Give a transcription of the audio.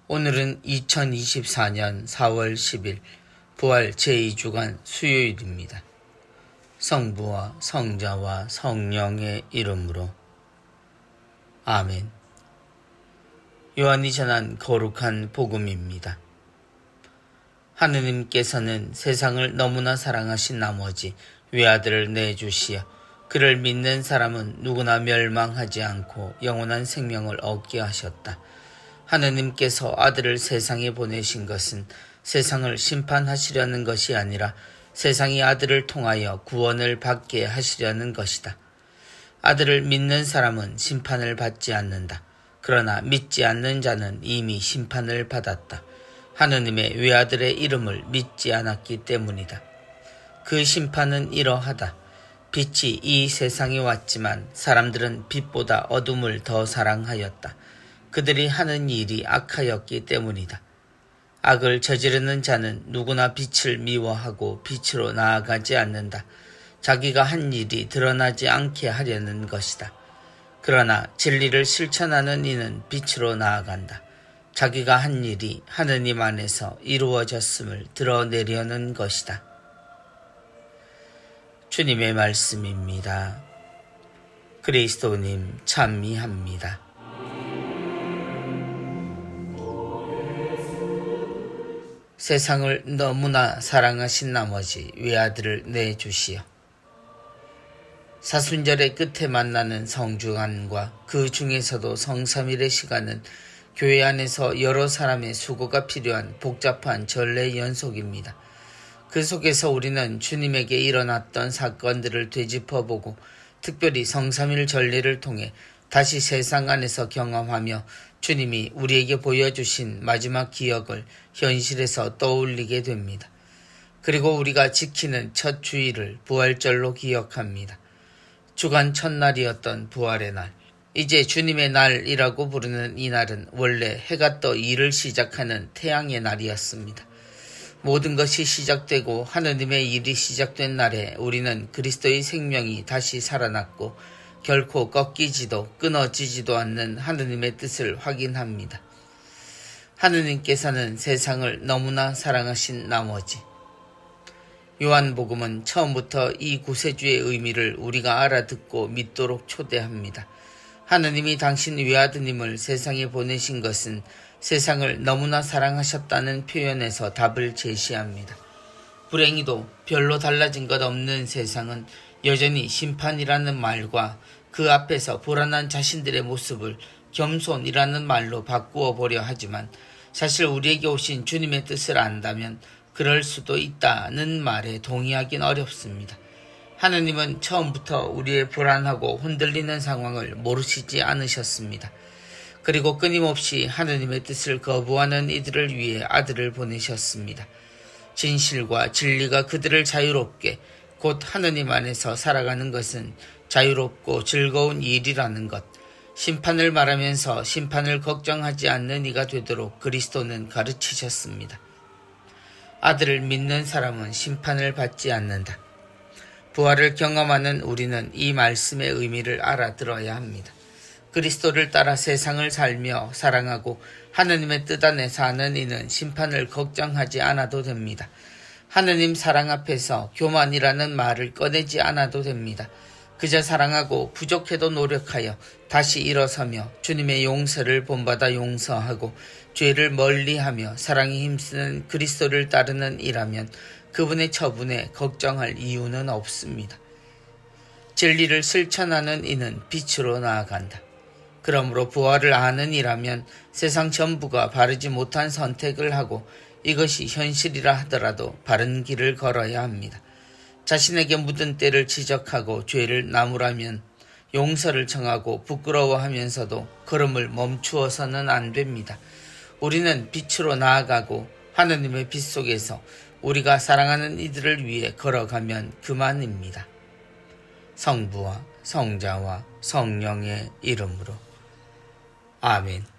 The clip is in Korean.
오늘은 2024년 4월 10일 부활 제2주간 수요일입니다. 성부와 성자와 성령의 이름으로 아멘. 요한이 전한 거룩한 복음입니다. 하느님께서는 세상을 너무나 사랑하신 나머지 외아들을 내주시어 그를 믿는 사람은 누구나 멸망하지 않고 영원한 생명을 얻게 하셨다. 하느님께서 아들을 세상에 보내신 것은 세상을 심판하시려는 것이 아니라 세상이 아들을 통하여 구원을 받게 하시려는 것이다. 아들을 믿는 사람은 심판을 받지 않는다. 그러나 믿지 않는 자는 이미 심판을 받았다. 하느님의 외아들의 이름을 믿지 않았기 때문이다. 그 심판은 이러하다. 빛이 이 세상에 왔지만 사람들은 빛보다 어둠을 더 사랑하였다. 그들이 하는 일이 악하였기 때문이다. 악을 저지르는 자는 누구나 빛을 미워하고 빛으로 나아가지 않는다. 자기가 한 일이 드러나지 않게 하려는 것이다. 그러나 진리를 실천하는 이는 빛으로 나아간다. 자기가 한 일이 하느님 안에서 이루어졌음을 드러내려는 것이다. 주님의 말씀입니다. 그리스도님 찬미합니다. 세상을 너무나 사랑하신 나머지 외아들을 내주시어. 사순절의 끝에 만나는 성주간과 그 중에서도 성삼일의 시간은 교회 안에서 여러 사람의 수고가 필요한 복잡한 전례 연속입니다. 그 속에서 우리는 주님에게 일어났던 사건들을 되짚어보고 특별히 성삼일 전례를 통해 다시 세상 안에서 경험하며 주님이 우리에게 보여주신 마지막 기억을 현실에서 떠올리게 됩니다. 그리고 우리가 지키는 첫 주일을 부활절로 기억합니다. 주간 첫날이었던 부활의 날, 이제 주님의 날이라고 부르는 이 날은 원래 해가 떠 일을 시작하는 태양의 날이었습니다. 모든 것이 시작되고 하느님의 일이 시작된 날에 우리는 그리스도의 생명이 다시 살아났고 결코 꺾이지도 끊어지지도 않는 하느님의 뜻을 확인합니다. 하느님께서는 세상을 너무나 사랑하신 나머지 요한복음은 처음부터 이 구세주의 의미를 우리가 알아듣고 믿도록 초대합니다. 하느님이 당신 외아드님을 세상에 보내신 것은 세상을 너무나 사랑하셨다는 표현에서 답을 제시합니다. 불행히도 별로 달라진 것 없는 세상은 여전히 심판이라는 말과 그 앞에서 불안한 자신들의 모습을 겸손이라는 말로 바꾸어 보려 하지만 사실 우리에게 오신 주님의 뜻을 안다면 그럴 수도 있다는 말에 동의하긴 어렵습니다. 하느님은 처음부터 우리의 불안하고 흔들리는 상황을 모르시지 않으셨습니다. 그리고 끊임없이 하느님의 뜻을 거부하는 이들을 위해 아들을 보내셨습니다. 진실과 진리가 그들을 자유롭게 곧 하느님 안에서 살아가는 것은 자유롭고 즐거운 일이라는 것, 심판을 말하면서 심판을 걱정하지 않는 이가 되도록 그리스도는 가르치셨습니다. 아들을 믿는 사람은 심판을 받지 않는다. 부활을 경험하는 우리는 이 말씀의 의미를 알아들어야 합니다. 그리스도를 따라 세상을 살며 사랑하고 하느님의 뜻 안에 사는 이는 심판을 걱정하지 않아도 됩니다. 하느님 사랑 앞에서 교만이라는 말을 꺼내지 않아도 됩니다. 그저 사랑하고 부족해도 노력하여 다시 일어서며 주님의 용서를 본받아 용서하고 죄를 멀리하며 사랑에 힘쓰는 그리스도를 따르는 이라면 그분의 처분에 걱정할 이유는 없습니다. 진리를 실천하는 이는 빛으로 나아간다. 그러므로 부활을 아는 이라면 세상 전부가 바르지 못한 선택을 하고 이것이 현실이라 하더라도 바른 길을 걸어야 합니다. 자신에게 묻은 때를 지적하고 죄를 나무라면 용서를 청하고 부끄러워하면서도 걸음을 멈추어서는 안 됩니다. 우리는 빛으로 나아가고 하느님의 빛 속에서 우리가 사랑하는 이들을 위해 걸어가면 그만입니다. 성부와 성자와 성령의 이름으로 아멘.